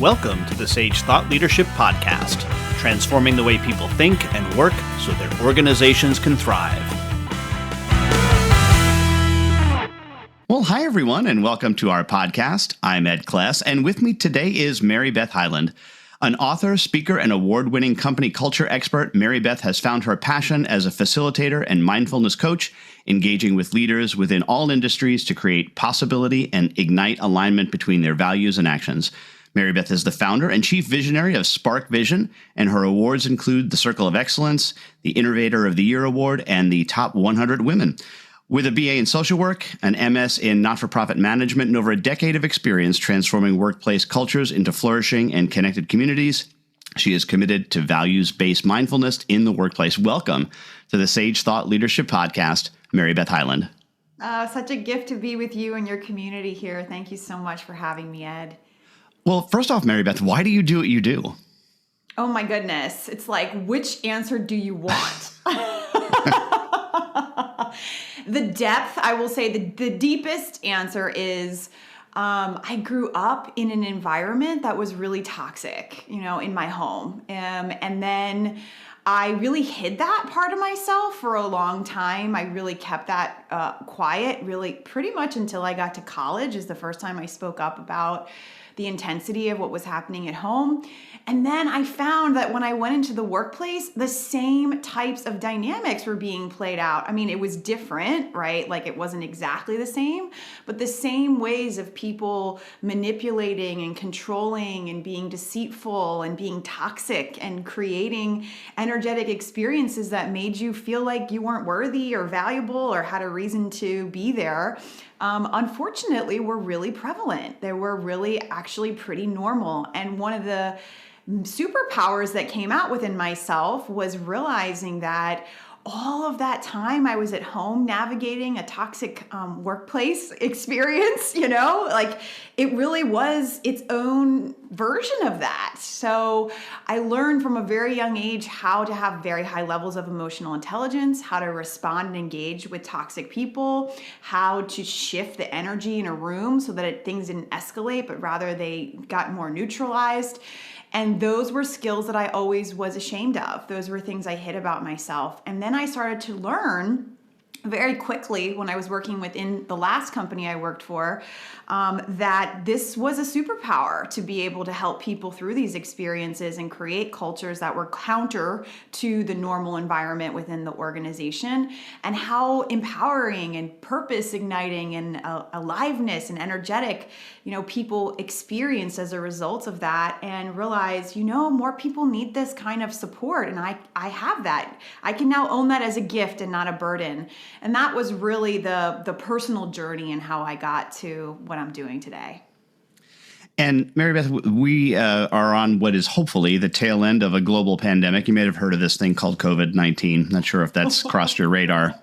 Welcome to the Sage Thought Leadership Podcast, transforming the way people think and work so their organizations can thrive. Well, hi, everyone, and welcome to our podcast. I'm Ed Kless, and with me today is MaryBeth Hyland. An author, speaker, and award-winning company culture expert, MaryBeth has found her passion as a facilitator and mindfulness coach, engaging with leaders within all industries to create possibility and ignite alignment between their values and actions. MaryBeth is the founder and chief visionary of SparkVision, and her awards include the Circle of Excellence, the Innovator of the Year Award, and the Top 100 Women. With a BA in social work, an MS in not-for-profit management, and over a decade of experience transforming workplace cultures into flourishing and connected communities, she is committed to values-based mindfulness in the workplace. Welcome to the Sage Thought Leadership Podcast, MaryBeth Hyland. Such a gift to be with you and your community here. Thank you so much for having me, Ed. Well, first off, MaryBeth, why do you do what you do? Oh my goodness. It's like, which answer do you want? The depth, I will say the deepest answer is I grew up in an environment that was really toxic, in my home. And then I really hid that part of myself for a long time. I really kept that quiet, really pretty much until I got to college is the first time I spoke up about the intensity of what was happening at home. And then I found that when I went into the workplace, the same types of dynamics were being played out. I mean, it was different, right? Like it wasn't exactly the same, but the same ways of people manipulating and controlling and being deceitful and being toxic and creating energetic experiences that made you feel like you weren't worthy or valuable or had a reason to be there. Unfortunately, were really prevalent. They were really actually pretty normal. And one of the superpowers that came out within myself was realizing that all of that time I was at home navigating a toxic workplace experience, like it really was its own version of that. So I learned from a very young age how to have very high levels of emotional intelligence, how to respond and engage with toxic people, how to shift the energy in a room so that things didn't escalate, but rather they got more neutralized. And those were skills that I always was ashamed of. Those were things I hid about myself. And then I started to learn very quickly when I was working within the last company I worked for, that this was a superpower to be able to help people through these experiences and create cultures that were counter to the normal environment within the organization, and how empowering and purpose igniting and aliveness and energetic, people experience as a result of that, and realize, more people need this kind of support. And I have that. I can now own that as a gift and not a burden. And that was really the personal journey and how I got to what I'm doing today. And MaryBeth, we are on what is hopefully the tail end of a global pandemic. You may have heard of this thing called COVID-19. Not sure if that's crossed your radar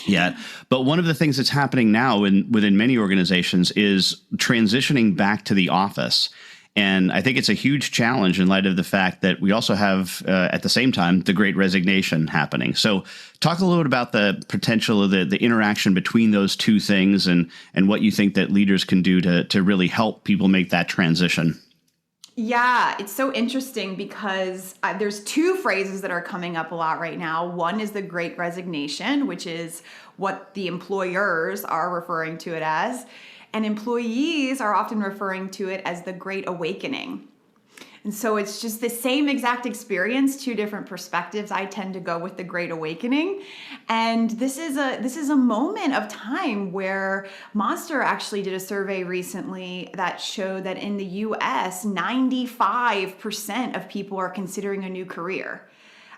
yet. But one of the things that's happening now within many organizations is transitioning back to the office. And I think it's a huge challenge in light of the fact that we also have, at the same time, the Great Resignation happening. So talk a little bit about the potential of the interaction between those two things and what you think that leaders can do to really help people make that transition. Yeah, it's so interesting because there's two phrases that are coming up a lot right now. One is the Great Resignation, which is what the employers are referring to it as. And employees are often referring to it as the Great Awakening. And so it's just the same exact experience, two different perspectives. I tend to go with the Great Awakening. And this is a moment of time where Monster actually did a survey recently that showed that in the US, 95% of people are considering a new career.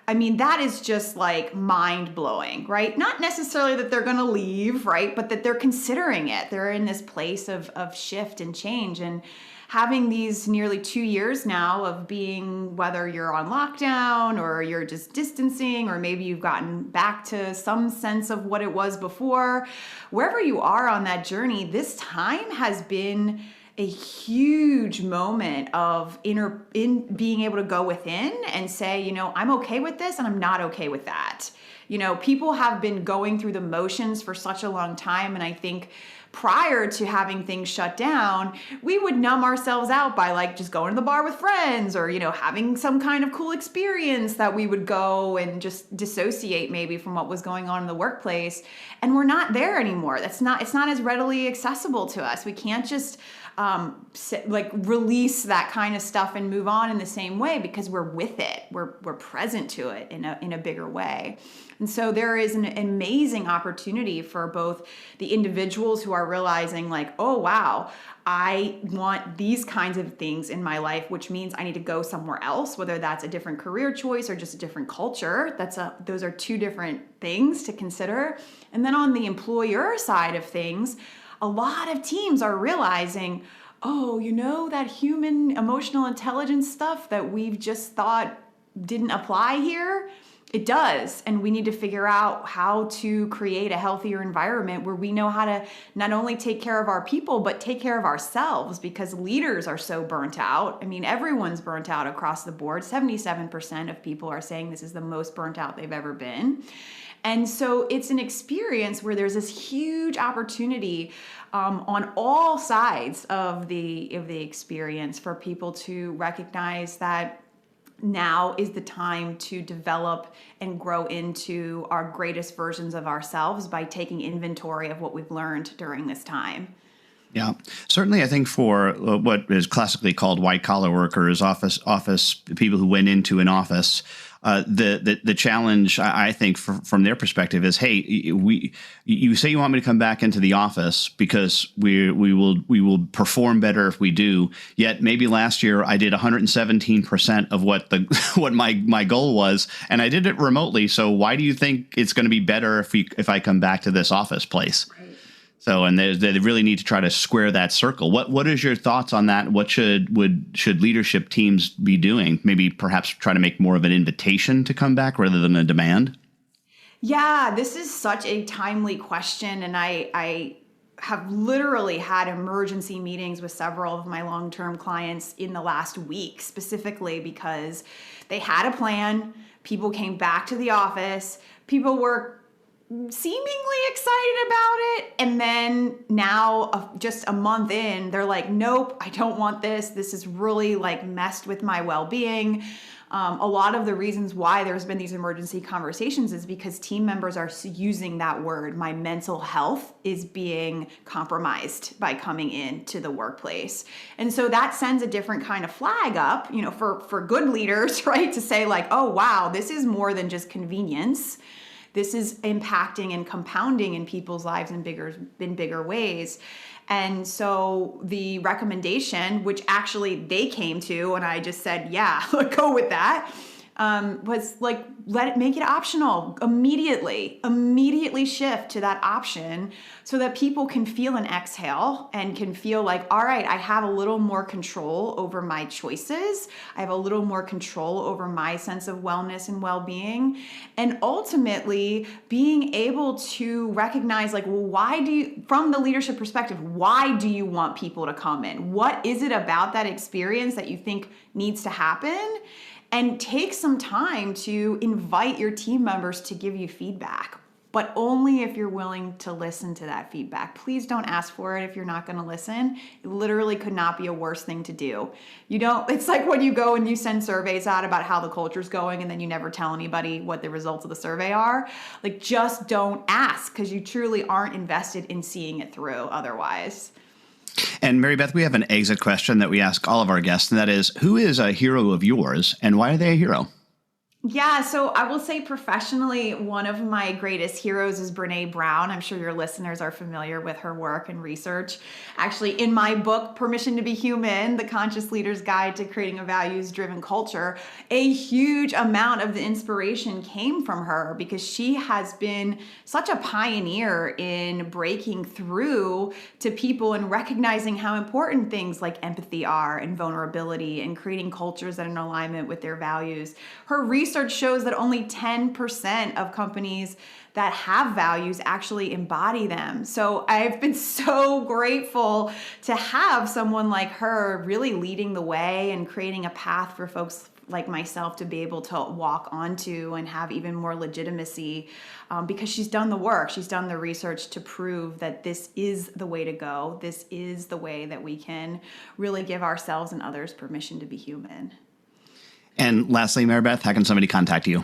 I mean, that is just like mind-blowing, right? Not necessarily that they're going to leave, right? But that they're considering it. They're in this place of shift and change. And having these nearly 2 years now of being, whether you're on lockdown or you're just distancing, or maybe you've gotten back to some sense of what it was before, wherever you are on that journey, this time has been a huge moment of being able to go within and say, I'm okay with this and I'm not okay with that. People have been going through the motions for such a long time. And I think prior to having things shut down, we would numb ourselves out by like just going to the bar with friends or, having some kind of cool experience that we would go and just dissociate maybe from what was going on in the workplace. And we're not there anymore. It's not as readily accessible to us. We can't just release that kind of stuff and move on in the same way because we're with it. We're present to it in a bigger way. And so there is an amazing opportunity for both the individuals who are realizing like, oh, wow, I want these kinds of things in my life, which means I need to go somewhere else, whether that's a different career choice or just a different culture. Those are two different things to consider. And then on the employer side of things, a lot of teams are realizing, oh, that human emotional intelligence stuff that we've just thought didn't apply here, it does. And we need to figure out how to create a healthier environment where we know how to not only take care of our people, but take care of ourselves, because leaders are so burnt out. I mean, everyone's burnt out across the board. 77% of people are saying this is the most burnt out they've ever been. And so it's an experience where there's this huge opportunity on all sides of the experience for people to recognize that now is the time to develop and grow into our greatest versions of ourselves by taking inventory of what we've learned during this time. Yeah, certainly. I think for what is classically called white collar workers, office people who went into an office, the challenge I think from their perspective is, hey, you say you want me to come back into the office because we will perform better if we do. Yet maybe last year I did 117% of what my goal was, and I did it remotely. So why do you think it's going to be better if I come back to this office place? Right. So, and they really need to try to square that circle. What is your thoughts on that? What should leadership teams be doing? Maybe perhaps try to make more of an invitation to come back rather than a demand? Yeah, this is such a timely question. And I have literally had emergency meetings with several of my long-term clients in the last week, specifically because they had a plan. People came back to the office. People were seemingly excited about it. And then now just a month in, they're like, nope, I don't want this. This has really messed with my well-being. A lot of the reasons why there's been these emergency conversations is because team members are using that word. My mental health is being compromised by coming into the workplace. And so that sends a different kind of flag up, for good leaders, right? To say oh, wow, this is more than just convenience. This is impacting and compounding in people's lives in bigger ways. And so the recommendation, which actually they came to, and I just said, yeah, go with that, was make it optional immediately shift to that option so that people can feel an exhale and can feel all right, I have a little more control over my choices. I have a little more control over my sense of wellness and well-being. And ultimately being able to recognize from the leadership perspective, why do you want people to come in? What is it about that experience that you think needs to happen? And take some time to invite your team members to give you feedback, but only if you're willing to listen to that feedback. Please don't ask for it if you're not going to listen. It literally could not be a worse thing to do. It's like when you go and you send surveys out about how the culture's going and then you never tell anybody what the results of the survey are. Just don't ask, because you truly aren't invested in seeing it through otherwise. And MaryBeth, we have an exit question that we ask all of our guests, and that is, who is a hero of yours and why are they a hero? Yeah, so I will say professionally, one of my greatest heroes is Brené Brown. I'm sure your listeners are familiar with her work and research. Actually, in my book, Permission to be Human, The Conscious Leader's Guide to Creating a Values-Driven Culture, a huge amount of the inspiration came from her because she has been such a pioneer in breaking through to people and recognizing how important things like empathy are and vulnerability and creating cultures that are in alignment with their values. Her research shows that only 10% of companies that have values actually embody them. So I've been so grateful to have someone like her really leading the way and creating a path for folks like myself to be able to walk onto and have even more legitimacy, because she's done the work. She's done the research to prove that this is the way to go. This is the way that we can really give ourselves and others permission to be human. And lastly, MaryBeth, how can somebody contact you?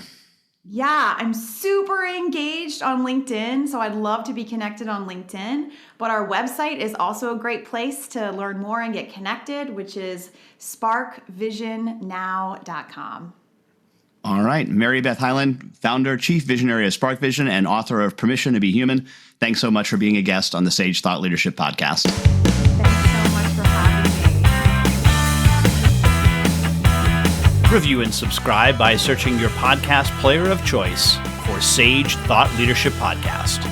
Yeah, I'm super engaged on LinkedIn, so I'd love to be connected on LinkedIn. But our website is also a great place to learn more and get connected, which is SparkVisionNow.com. All right. MaryBeth Hyland, founder, chief visionary of SparkVision, and author of Permission to Be Human. Thanks so much for being a guest on the Sage Thought Leadership Podcast. Thanks so much for having me. Review and subscribe by searching your podcast player of choice for Sage Thought Leadership Podcast.